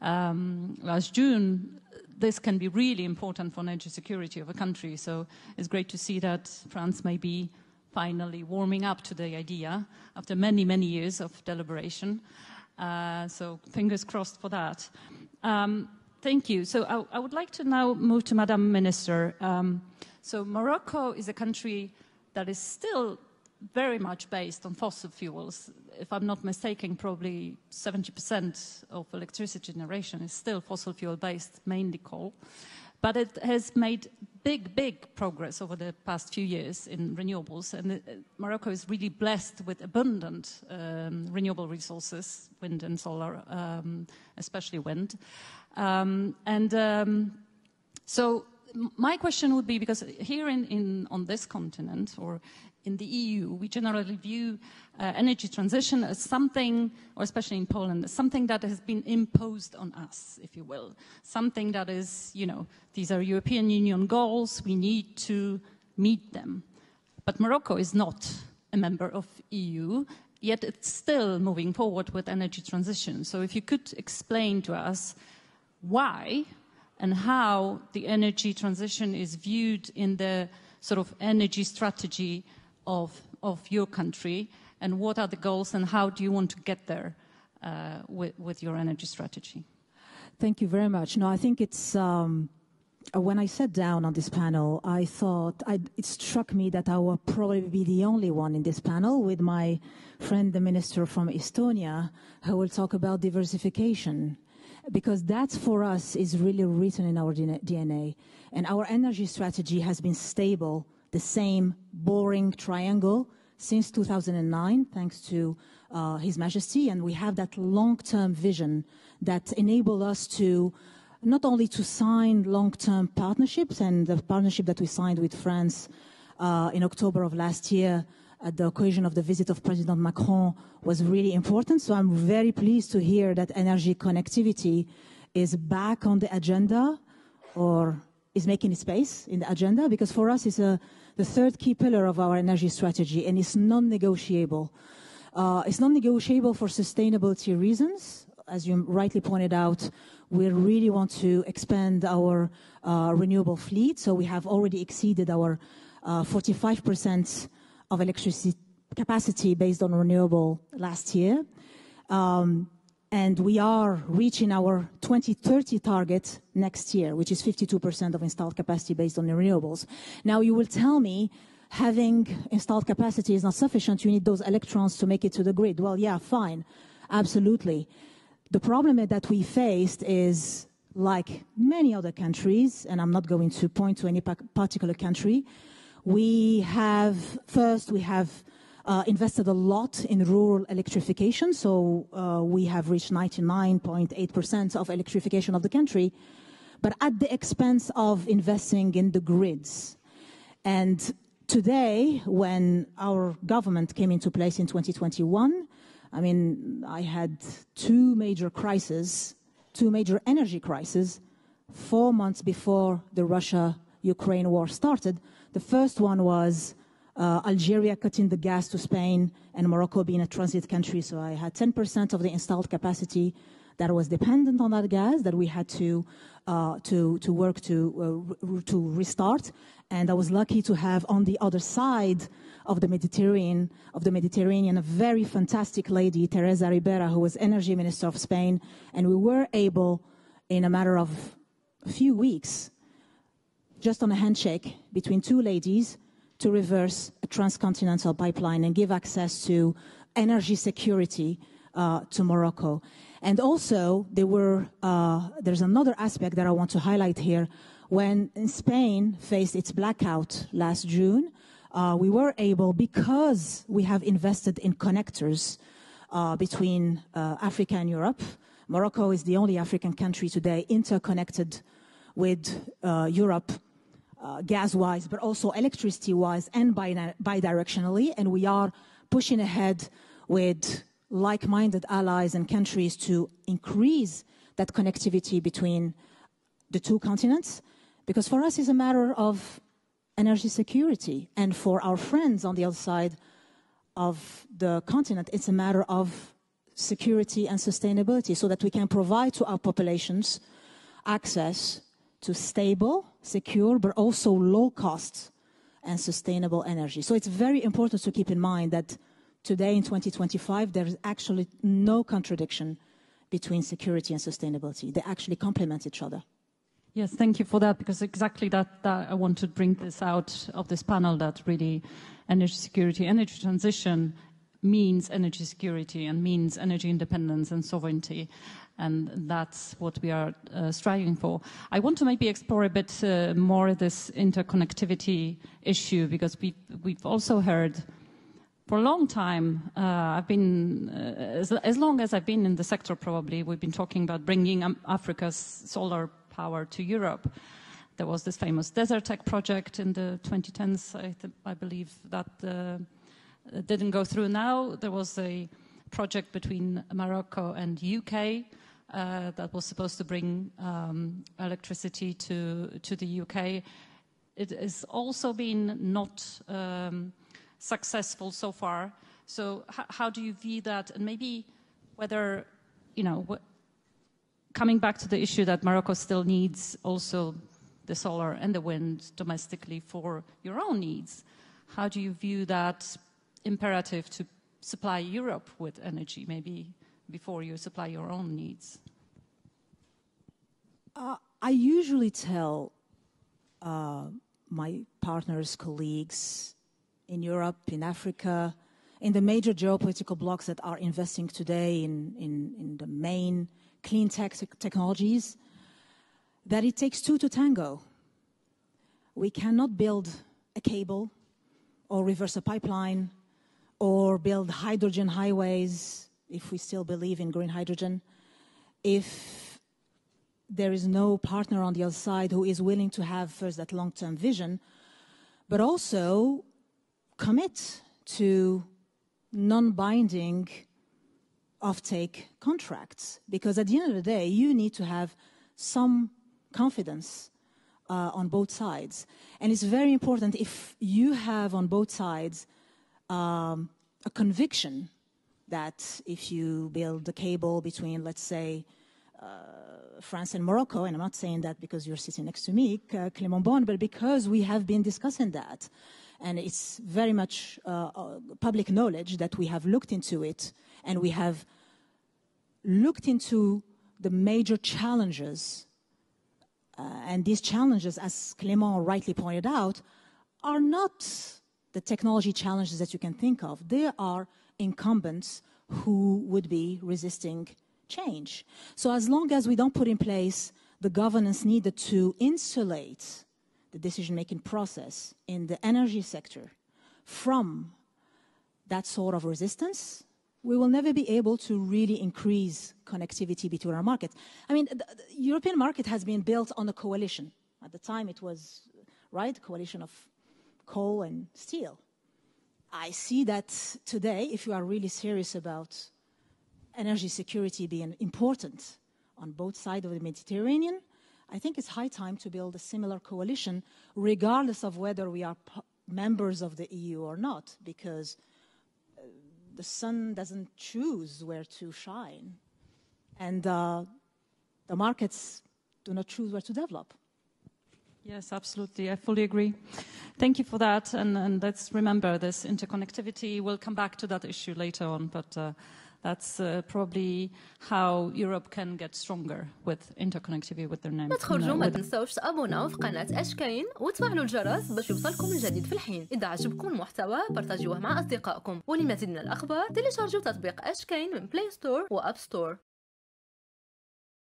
last June, this can be really important for energy security of a country. So it's great to see that France may be finally warming up to the idea after many, many years of deliberation. So fingers crossed for that. Thank you. So I would like to now move to Madam Minister. So Morocco is a country that is still very much based on fossil fuels. If I'm not mistaken, probably 70% of electricity generation is still fossil fuel based, mainly coal. But it has made big progress over the past few years in renewables. And Morocco is really blessed with abundant renewable resources, wind and solar, especially wind. So my question would be, because here on this continent, or in the EU, we generally view energy transition as something, or especially in Poland, as something that has been imposed on us, if you will. Something that is, you know, these are European Union goals, we need to meet them. But Morocco is not a member of EU, yet it's still moving forward with energy transition. So if you could explain to us why and how the energy transition is viewed in the sort of energy strategy of your country, and what are the goals and how do you want to get there with your energy strategy? Thank you very much. No, I think it's, when I sat down on this panel, I thought, it struck me that I will probably be the only one in this panel with my friend, the minister from Estonia, who will talk about diversification. Because that, for us, is really written in our DNA. And our energy strategy has been stable, the same boring triangle since 2009, thanks to His Majesty. And we have that long-term vision that enables us to not only to sign long-term partnerships, and the partnership that we signed with France in October of last year at the occasion of the visit of President Macron was really important. So I'm very pleased to hear that energy connectivity is back on the agenda, or is making space in the agenda, because for us it's the third key pillar of our energy strategy, and it's non-negotiable. It's non-negotiable for sustainability reasons. As you rightly pointed out, we really want to expand our renewable fleet, so we have already exceeded our 45% of electricity capacity based on renewable last year. And we are reaching our 2030 target next year, which is 52% of installed capacity based on the renewables. Now, you will tell me having installed capacity is not sufficient. You need those electrons to make it to the grid. Well, yeah, fine. Absolutely. The problem that we faced is, like many other countries, and I'm not going to point to any particular country, we have invested a lot in rural electrification, so we have reached 99.8% of electrification of the country, but at the expense of investing in the grids. And today, when our government came into place in 2021, I mean, I had two major energy crises, 4 months before the Russia-Ukraine war started. The first one was Algeria cutting the gas to Spain, and Morocco being a transit country. So I had 10% of the installed capacity that was dependent on that gas that we had to work to restart. And I was lucky to have on the other side of the Mediterranean, a very fantastic lady, Teresa Ribera, who was Energy Minister of Spain, and we were able, in a matter of a few weeks, just on a handshake between two ladies, to reverse a transcontinental pipeline and give access to energy security to Morocco. And also, there's another aspect that I want to highlight here. When Spain faced its blackout last June, we were able, because we have invested in connectors between Africa and Europe. Morocco is the only African country today interconnected with Europe, gas-wise, but also electricity-wise and bidirectionally. And we are pushing ahead with like-minded allies and countries to increase that connectivity between the two continents. Because for us, it's a matter of energy security. And for our friends on the other side of the continent, it's a matter of security and sustainability so that we can provide to our populations access to stable, secure, but also low-cost and sustainable energy. So it's very important to keep in mind that today in 2025, there is actually no contradiction between security and sustainability. They actually complement each other. Yes, thank you for that, because exactly that I want to bring this out of this panel, that really energy security, energy transition means energy security and means energy independence and sovereignty. And that's what we are striving for. I want to maybe explore a bit more this interconnectivity issue, because we've also heard for a long time, I've been, as long as I've been in the sector probably, we've been talking about bringing Africa's solar power to Europe. There was this famous Desert Tech project in the 2010s, I believe, that didn't go through now. There was a project between Morocco and UK that was supposed to bring electricity to the UK. It has also been not successful so far. So how do you view that? And maybe whether, you know, coming back to the issue that Morocco still needs also the solar and the wind domestically for your own needs, how do you view that imperative to supply Europe with energy, maybe before you supply your own needs? I usually tell my partners, colleagues in Europe, in Africa, in the major geopolitical blocs that are investing today in the main clean tech technologies, that it takes two to tango. We cannot build a cable or reverse a pipeline or build hydrogen highways, if we still believe in green hydrogen, if there is no partner on the other side who is willing to have first that long-term vision, but also commit to non-binding offtake contracts. Because at the end of the day, you need to have some confidence on both sides. And it's very important if you have on both sides a conviction that if you build a cable between, let's say, France and Morocco, and I'm not saying that because you're sitting next to me, Clément Beaune, but because we have been discussing that. And it's very much public knowledge that we have looked into it, and we have looked into the major challenges. And these challenges, as Clément rightly pointed out, are not the technology challenges that you can think of. They are incumbents who would be resisting change. So as long as we don't put in place the governance needed to insulate the decision-making process in the energy sector from that sort of resistance, we will never be able to really increase connectivity between our markets. I mean, the European market has been built on a coalition. At the time, it was, right, a coalition of coal and steel. I see that today, if you are really serious about energy security being important on both sides of the Mediterranean, I think it's high time to build a similar coalition, regardless of whether we are members of the EU or not, because the sun doesn't choose where to shine, and the markets do not choose where to develop. Yes, absolutely. I fully agree. Thank you for that. And let's remember this interconnectivity. We'll come back to that issue later on, but that's probably how Europe can get stronger with interconnectivity with their name. لا تخرجوا ما تنسوش تابوناو في قناة أشكاين وتفعلوا الجرس باش يوصلكم الجديد في الحين. إذا عجبكم المحتوى بارتاجيوه مع أصدقائكم. ولمزيد من الأخبار تيليشارجوا تطبيق أشكاين من بلاي ستور وأب ستور.